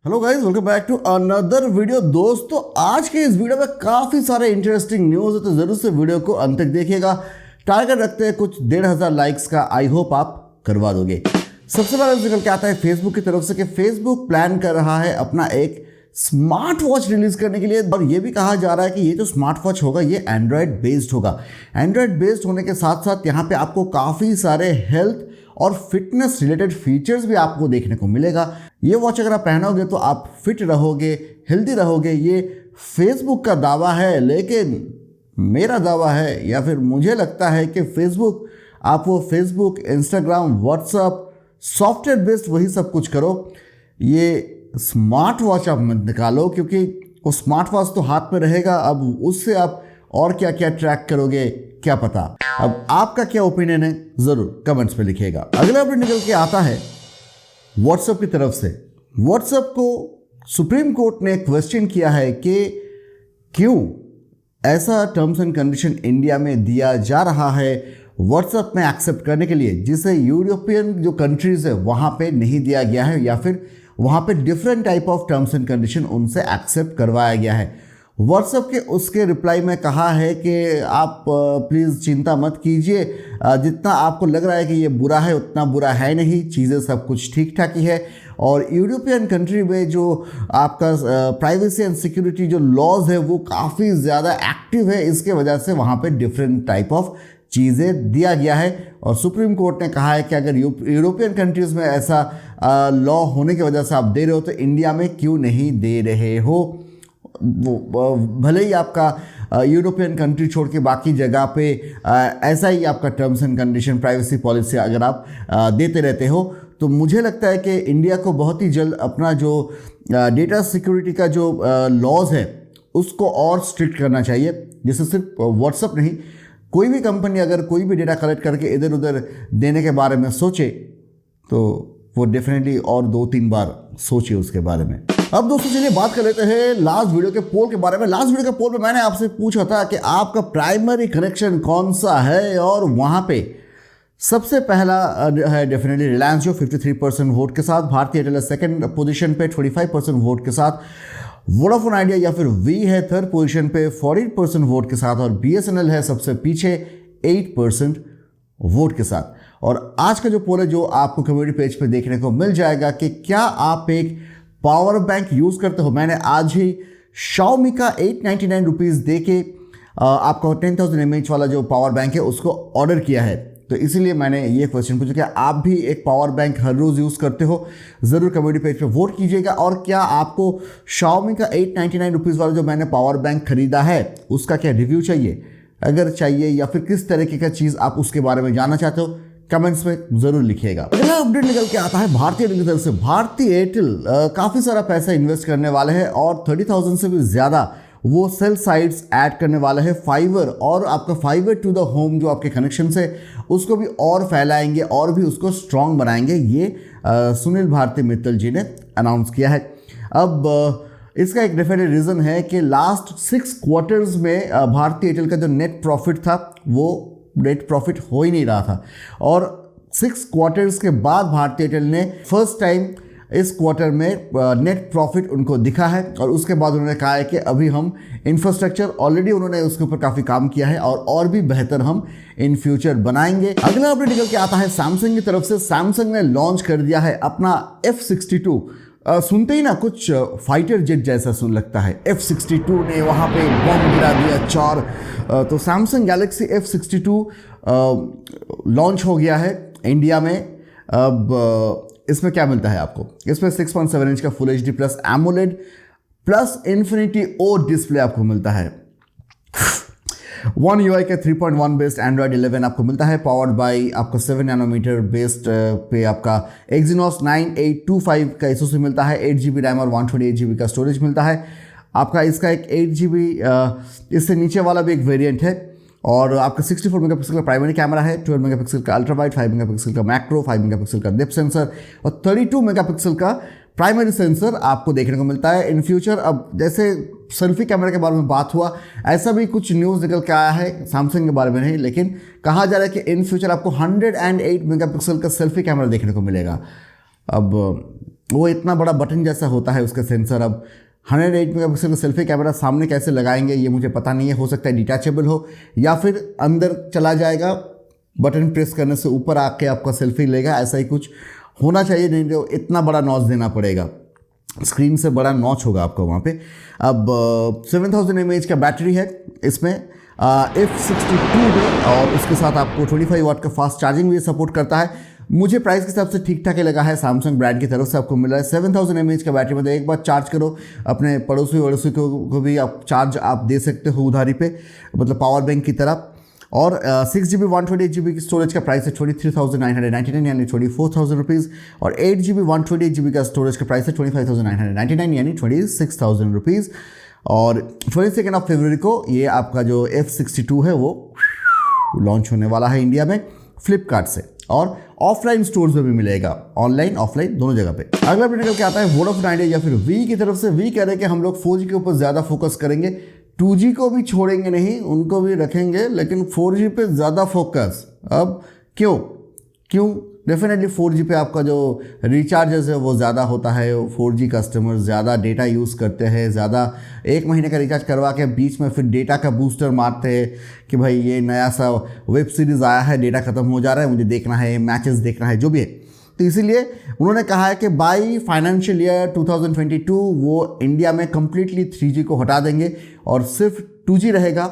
Hello guys, welcome back to another video. दोस्तों, आज के इस वीडियो में काफ़ी सारे इंटरेस्टिंग न्यूज़ है, तो ज़रूर से वीडियो को अंत तक देखिएगा। टारगेट रखते हैं कुछ 1500 लाइक्स का, आई होप आप करवा दोगे। सबसे पहले निकल के आता है फेसबुक की तरफ से कि फेसबुक प्लान कर रहा है अपना एक स्मार्ट वॉच रिलीज करने के लिए, और ये भी कहा जा रहा है कि ये जो स्मार्ट वॉच होगा ये एंड्रॉयड बेस्ड होगा। एंड्रॉयड बेस्ड होने के साथ साथ यहाँ पे आपको काफ़ी सारे हेल्थ और फिटनेस रिलेटेड फीचर्स भी आपको देखने को मिलेगा। ये वॉच अगर आप पहनोगे तो आप फिट रहोगे, हेल्दी रहोगे, ये फेसबुक का दावा है। लेकिन मेरा दावा है, या फिर मुझे लगता है कि फेसबुक, आप वो Facebook, Instagram, WhatsApp, software based वही सब कुछ करो, ये स्मार्ट वॉच आप मत निकालो, क्योंकि वो स्मार्ट वॉच तो हाथ में रहेगा। अब उससे आप और क्या क्या ट्रैक करोगे क्या पता। अब आपका क्या ओपिनियन है जरूर कमेंट्स में लिखिएगा। अगला अपडेट निकल के आता है व्हाट्सएप की तरफ से। व्हाट्सएप को सुप्रीम कोर्ट ने क्वेश्चन किया है कि क्यों ऐसा टर्म्स एंड कंडीशन इंडिया में दिया जा रहा है व्हाट्सएप में एक्सेप्ट करने के लिए, जिसे यूरोपियन जो कंट्रीज है वहां पे नहीं दिया गया है, या फिर वहां पे different type of terms and condition उनसे एक्सेप्ट करवाया गया है। व्हाट्सएप के उसके रिप्लाई में कहा है कि आप प्लीज़ चिंता मत कीजिए, जितना आपको लग रहा है कि ये बुरा है उतना बुरा है नहीं, चीज़ें सब कुछ ठीक ठाक ही है। और यूरोपियन कंट्री में जो आपका प्राइवेसी एंड सिक्योरिटी जो लॉज है वो काफ़ी ज़्यादा एक्टिव है, इसके वजह से वहाँ पे डिफरेंट टाइप ऑफ चीज़ें दिया गया है। और सुप्रीम कोर्ट ने कहा है कि अगर यूरोपियन कंट्रीज़ में ऐसा लॉ होने की वजह से आप दे रहे हो तो इंडिया में क्यों नहीं दे रहे हो। वो भले ही आपका यूरोपियन कंट्री छोड़ के बाकी जगह पे ऐसा ही आपका terms and condition, privacy policy अगर आप देते रहते हो, तो मुझे लगता है कि इंडिया को बहुत ही जल्द अपना जो डेटा सिक्योरिटी का जो लॉज है उसको और स्ट्रिक्ट करना चाहिए। जैसे सिर्फ व्हाट्सएप नहीं, कोई भी कंपनी अगर कोई भी डेटा कलेक्ट करके इधर उधर देने के बारे में सोचे तो वो डेफिनेटली और 2-3 बार सोचे उसके बारे में। अब दोस्तों चलिए बात कर लेते हैं लास्ट वीडियो के पोल के बारे में। लास्ट वीडियो के पोल में मैंने आपसे पूछा था कि आपका प्राइमरी कनेक्शन कौन सा है, और वहां पे सबसे पहला है डेफिनेटली रिलायंस जो 53% वोट के साथ, भारतीय एयरटेल सेकंड पोजीशन पे 25% वोट के साथ, वोडाफोन आइडिया या फिर वी है थर्ड पोजीशन पे 40% वोट के साथ, और बीएसएनएल है सबसे पीछे 8% वोट के साथ। और आज का जो पोल है जो आपको कम्युनिटी पेज पे देखने को मिल जाएगा कि क्या आप एक पावर बैंक यूज़ करते हो। मैंने आज ही Xiaomi का 899 रुपीज़ दे के आपका 10,000 mAh वाला जो पावर बैंक है उसको ऑर्डर किया है, तो इसीलिए मैंने ये क्वेश्चन पूछा कि आप भी एक पावर बैंक हर रोज़ यूज़ करते हो। ज़रूर कम्युनिटी पेज पे वोट कीजिएगा। और क्या आपको Xiaomi का 899 रुपीज़ वाला जो मैंने पावर बैंक खरीदा है उसका क्या रिव्यू चाहिए, अगर चाहिए, या फिर किस तरीके का चीज़ आप उसके बारे में जानना चाहते हो, कमेंट्स में जरूर लिखिएगा। अगला अपडेट निकल के आता है भारतीय एयरटेल की तरफ से। भारतीय एयरटेल काफ़ी सारा पैसा इन्वेस्ट करने वाले हैं और 30,000 से भी ज़्यादा वो सेल साइट्स ऐड करने वाले हैं फाइबर, और आपका फाइबर टू द होम जो आपके कनेक्शन से उसको भी और फैलाएंगे और भी उसको स्ट्रॉन्ग बनाएंगे। ये सुनील भारती मित्तल जी ने अनाउंस किया है। अब इसका एक डेफिनेट रीज़न है कि लास्ट 6 क्वार्टर्स में भारतीय एयरटेल का जो नेट प्रॉफिट था वो नेट प्रॉफिट हो ही नहीं रहा था, और 6 क्वार्टर्स के बाद भारतीय एयरटेल ने फर्स्ट टाइम इस क्वार्टर में नेट प्रॉफिट उनको दिखा है। और उसके बाद उन्होंने कहा है कि अभी हम इंफ्रास्ट्रक्चर ऑलरेडी उन्होंने उसके ऊपर काफ़ी काम किया है और भी बेहतर हम इन फ्यूचर बनाएंगे। अगला अपडेट निकल के आता है सैमसंग की तरफ से। सैमसंग ने लॉन्च कर दिया है अपना F62। सुनते ही ना कुछ फाइटर जेट जैसा सुन लगता है। F62 ने वहाँ पे बम गिरा दिया 4। तो सैमसंग गैलेक्सी F62 लॉन्च हो गया है इंडिया में। अब इसमें क्या मिलता है आपको, इसमें 6.7 इंच का full HD plus AMOLED plus infinity O display आपको मिलता है। One UI का 3.1 बेस्ड एंड्रॉयड 11 आपको मिलता है, पावर्ड बाई आपका 7 नैनोमीटर बेस्ड पे आपका Exynos 9825 का SoC मिलता है, 8GB रैम और 128GB का स्टोरेज मिलता है आपका। इसका एक 8GB इससे नीचे वाला भी एक वेरिएंट है, और आपका 64 मेगापिक्सल का प्राइमरी कैमरा है, 12 मेगापिक्सल का अल्ट्रा वाइड, 5 मेगापिक्सल का मैक्रो, 5 मेगापिक्सल का डेप्थ सेंसर और 32 मेगापिक्सल का प्राइमरी सेंसर आपको देखने को मिलता है। इन फ्यूचर अब जैसे सेल्फी कैमरे के बारे में बात हुआ, ऐसा भी कुछ न्यूज़ निकल के आया है सैमसंग के बारे में नहीं, लेकिन कहा जा रहा है कि इन फ्यूचर आपको 108 मेगापिक्सल का सेल्फी कैमरा देखने को मिलेगा। अब वो इतना बड़ा बटन जैसा होता है उसका सेंसर। अब 108 मेगापिक्सल का सेल्फी कैमरा सामने कैसे लगाएंगे ये मुझे पता नहीं है। हो सकता है डिटैचेबल हो या फिर अंदर चला जाएगा, बटन प्रेस करने से ऊपर आके आपका सेल्फी लेगा, ऐसा ही कुछ होना चाहिए। नहीं तो इतना बड़ा नॉच देना पड़ेगा, स्क्रीन से बड़ा नॉच होगा आपका वहाँ पे। अब 7000 mAh का बैटरी है इसमें F62 में, और उसके साथ आपको 25 वाट का फास्ट चार्जिंग भी सपोर्ट करता है। मुझे प्राइस के हिसाब से ठीक ठाक ही लगा है। सैमसंग ब्रांड की तरफ से आपको मिल रहा है 7000 mAh का बैटरी। मतलब एक बार चार्ज करो, अपने पड़ोसी वड़ोसी को भी आप चार्ज आप दे सकते हो उधारी पे, मतलब पावर बैंक की तरह। और 6GB 128GB की स्टोरेज का प्राइस है 23,999 यानी 24,000 रुपीज़, और 8GB 128GB का स्टोरेज का प्राइस है 25,999 यानी 26,000 रुपीज़। और 22 फरवरी को ये आपका जो F62 है वो लॉन्च होने वाला है इंडिया में फ्लिपकार्ट से, और ऑफलाइन स्टोर्स में भी मिलेगा, ऑनलाइन ऑफलाइन दोनों जगह पे। अगला अपडेट निकल के आता है वोडाफोन आइडिया या फिर वी की तरफ से। वी कह रहे हैं कि हम लोग 4G के ऊपर ज़्यादा फोकस करेंगे, 2G को भी छोड़ेंगे नहीं, उनको भी रखेंगे, लेकिन 4G पे ज़्यादा फोकस। अब क्यों डेफिनेटली 4G पे आपका जो रिचार्जेस है वो ज़्यादा होता है। 4G कस्टमर ज़्यादा डेटा यूज़ करते हैं, ज़्यादा 1 महीने का रिचार्ज करवा के बीच में फिर डेटा का बूस्टर मारते हैं कि भाई ये नया सा वेब सीरीज़ आया है, डेटा ख़त्म हो जा रहा है, मुझे देखना है, मैचेस देखना है, जो भी है। तो इसीलिए उन्होंने कहा है कि बाई फाइनेंशियल ईयर 2022 वो इंडिया में कम्प्लीटली 3G को हटा देंगे और सिर्फ 2G रहेगा,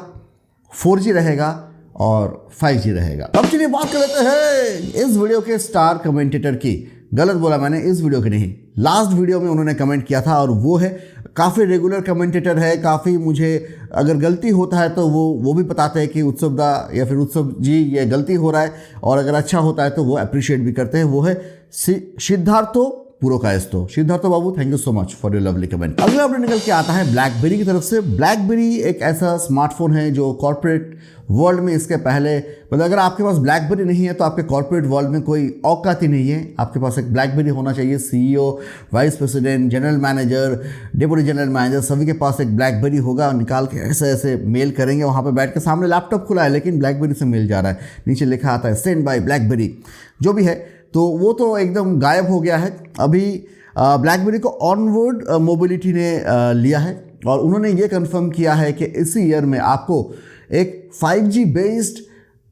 4G रहेगा और 5G रहेगा। अब चलिए बात कर लेते हैं इस वीडियो के स्टार कमेंटेटर की। गलत बोला मैंने, इस वीडियो की नहीं, लास्ट वीडियो में उन्होंने कमेंट किया था, और वो है काफ़ी रेगुलर कमेंटेटर है, काफ़ी मुझे अगर गलती होता है तो वो भी बताते हैं कि उत्सव दा या फिर उत्सव जी ये गलती हो रहा है, और अगर अच्छा होता है तो वो अप्रिशिएट भी करते हैं। वो है सिद्धार्थो पुरोकायस्तो। सिद्धार्थो बाबू, thank you so much for your lovely comment. अगला अपडेट निकल के आता है ब्लैकबेरी की तरफ से। ब्लैकबेरी एक ऐसा स्मार्टफोन है जो कॉर्पोरेट वर्ल्ड में इसके पहले, मतलब अगर आपके पास ब्लैकबेरी नहीं है तो आपके कॉर्पोरेट वर्ल्ड में कोई औकात ही नहीं है। आपके पास एक ब्लैकबेरी होना चाहिए। CEO, vice president, general manager, deputy general manager, सभी के पास एक ब्लैकबेरी होगा। निकाल के ऐसे ऐसे मेल करेंगे, वहाँ पे बैठ के सामने लैपटॉप खुला है लेकिन ब्लैकबेरी से मेल जा रहा है, नीचे लिखा आता है सेंड बाय ब्लैकबेरी, जो भी है। तो वो तो एकदम गायब हो गया है। अभी ब्लैकबेरी को ऑनवर्ड मोबिलिटी ने लिया है, और उन्होंने ये कंफर्म किया है कि इसी ईयर में आपको एक 5G बेस्ड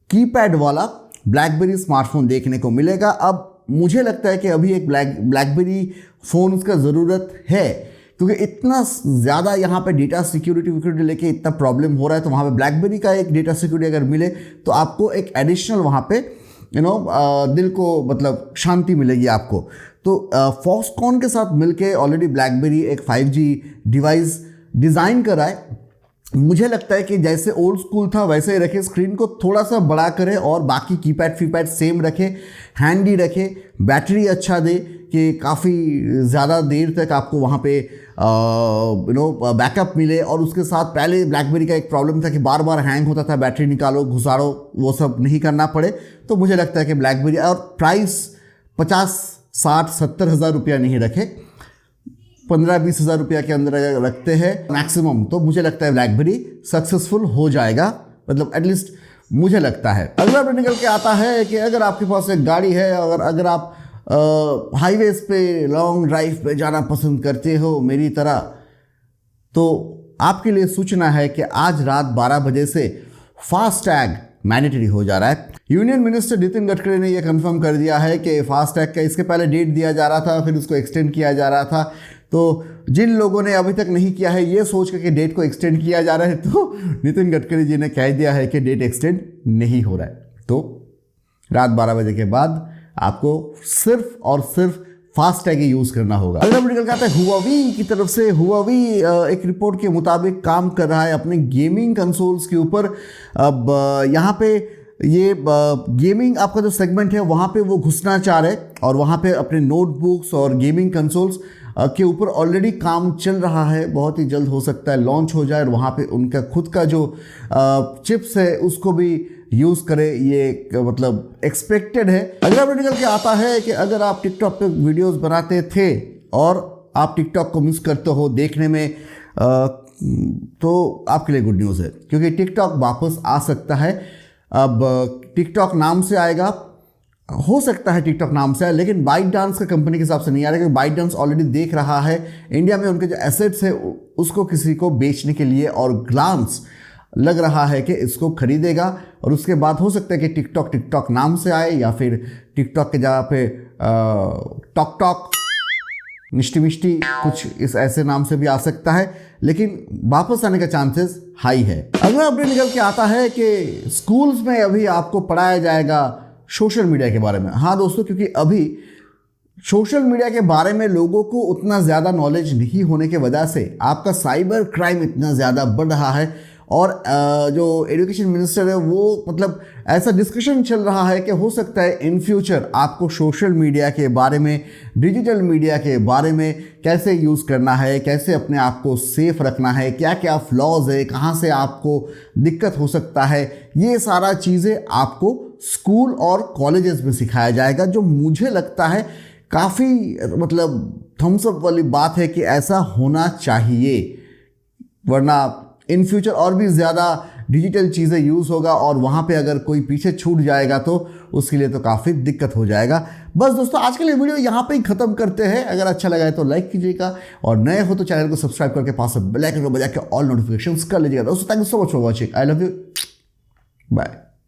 कीपैड वाला ब्लैकबेरी स्मार्टफोन देखने को मिलेगा। अब मुझे लगता है कि अभी एक ब्लैकबेरी फ़ोन का ज़रूरत है, क्योंकि इतना ज़्यादा यहाँ पे डेटा सिक्योरिटी लेके इतना प्रॉब्लम हो रहा है। तो वहाँ पे ब्लैकबेरी का एक डेटा सिक्योरिटी अगर मिले तो आपको एक एडिशनल वहाँ पे दिल को मतलब शांति मिलेगी आपको। तो फॉक्सकॉन के साथ मिलके ऑलरेडी ब्लैकबेरी एक 5G डिवाइस डिज़ाइन करा है। मुझे लगता है कि जैसे ओल्ड स्कूल था वैसे ही रखे, स्क्रीन को थोड़ा सा बड़ा करे और बाकी कीपैड सेम रखे, हैंडी रखे, बैटरी अच्छा दे कि काफ़ी ज़्यादा देर तक आपको वहाँ पे बैकअप मिले। और उसके साथ पहले ब्लैकबेरी का एक प्रॉब्लम था कि बार बार हैंग होता था, बैटरी निकालो घुसाड़ो, वो सब नहीं करना पड़े। तो मुझे लगता है कि ब्लैकबेरी, और प्राइस 50, 60, 70 हज़ार रुपया नहीं रखे, 15-20 हज़ार रुपया के अंदर अगर रखते हैं मैक्सिमम, तो मुझे लगता है ब्लैकबेरी सक्सेसफुल हो जाएगा, मतलब एटलीस्ट मुझे लगता है। अगला अपडेट निकल के आता है कि अगर आपके पास एक गाड़ी है, अगर आप हाईवेज पे लॉन्ग ड्राइव पे जाना पसंद करते हो मेरी तरह, तो आपके लिए सूचना है कि आज रात 12 बजे से फास्टैग मैंडेटरी हो जा रहा है। यूनियन मिनिस्टर नितिन गडकरी ने यह कंफर्म कर दिया है कि फास्टैग का इसके पहले डेट दिया जा रहा था, फिर उसको एक्सटेंड किया जा रहा था। तो जिन लोगों ने अभी तक नहीं किया है ये सोच कर कि डेट को एक्सटेंड किया जा रहा है, तो नितिन गडकरी जी ने कह दिया है कि डेट एक्सटेंड नहीं हो रहा है। तो रात 12 बजे के बाद आपको सिर्फ और सिर्फ फास्टैग ही यूज़ करना होगा। अगला निकल के आता है हुआवी की तरफ से। हुआवी एक रिपोर्ट के मुताबिक काम कर रहा है अपने गेमिंग कंसोल्स के ऊपर। अब यहाँ पे ये गेमिंग आपका जो सेगमेंट है वहाँ पे वो घुसना चाह रहे हैं, और वहाँ पे अपने नोटबुक्स और गेमिंग कंसोल्स के ऊपर ऑलरेडी काम चल रहा है। बहुत ही जल्द हो सकता है लॉन्च हो जाए, और वहाँ पे उनका खुद का जो चिप्स है उसको भी यूज़ करे, ये मतलब एक्सपेक्टेड है। अगला अपडेट निकल के आता है कि अगर आप टिकटॉक पे वीडियोस बनाते थे और आप टिकटॉक को मिस करते हो देखने में, तो आपके लिए गुड न्यूज़ है, क्योंकि टिकटॉक वापस आ सकता है। अब टिकटॉक नाम से आएगा हो सकता है टिकटॉक नाम से है, लेकिन बाइट डांस का कंपनी के हिसाब से नहीं आ रहा है, क्योंकि बाइट डांस ऑलरेडी देख रहा है इंडिया में उनके जो एसेट्स है उसको किसी को बेचने के लिए, और ग्लांस लग रहा है कि इसको खरीदेगा। और उसके बाद हो सकता है कि टिकटॉक नाम से आए, या फिर टिकटॉक के जगह पे टॉक टॉक, मिष्टी मिष्टी कुछ इस ऐसे नाम से भी आ सकता है, लेकिन वापस आने का चांसेस हाई है। अगला अपडेट निकल के आता है कि स्कूल्स में अभी आपको पढ़ाया जाएगा सोशल मीडिया के बारे में। हाँ दोस्तों, क्योंकि अभी सोशल मीडिया के बारे में लोगों को उतना ज़्यादा नॉलेज नहीं होने की वजह से आपका साइबर क्राइम इतना ज़्यादा बढ़ रहा है। और जो एजुकेशन मिनिस्टर है वो मतलब ऐसा डिस्कशन चल रहा है कि हो सकता है इन फ्यूचर आपको सोशल मीडिया के बारे में, डिजिटल मीडिया के बारे में कैसे यूज़ करना है, कैसे अपने आप को सेफ रखना है, क्या क्या फ्लॉज है, कहाँ से आपको दिक्कत हो सकता है, ये सारा चीज़ें आपको स्कूल और कॉलेजेस में सिखाया जाएगा, जो मुझे लगता है काफ़ी मतलब थम्स अप वाली बात है कि ऐसा होना चाहिए। वरना इन फ्यूचर और भी ज़्यादा डिजिटल चीज़ें यूज़ होगा, और वहाँ पे अगर कोई पीछे छूट जाएगा तो उसके लिए तो काफ़ी दिक्कत हो जाएगा। बस दोस्तों, आज के लिए वीडियो यहाँ पे ही ख़त्म करते हैं। अगर अच्छा लगा है तो लाइक कीजिएगा, और नए हो तो चैनल को सब्सक्राइब करके पास बेल आइकन को बजा के ऑल नोटिफिकेशंस कर लीजिएगा। दोस्तों thank you so much for watching. I love you, bye.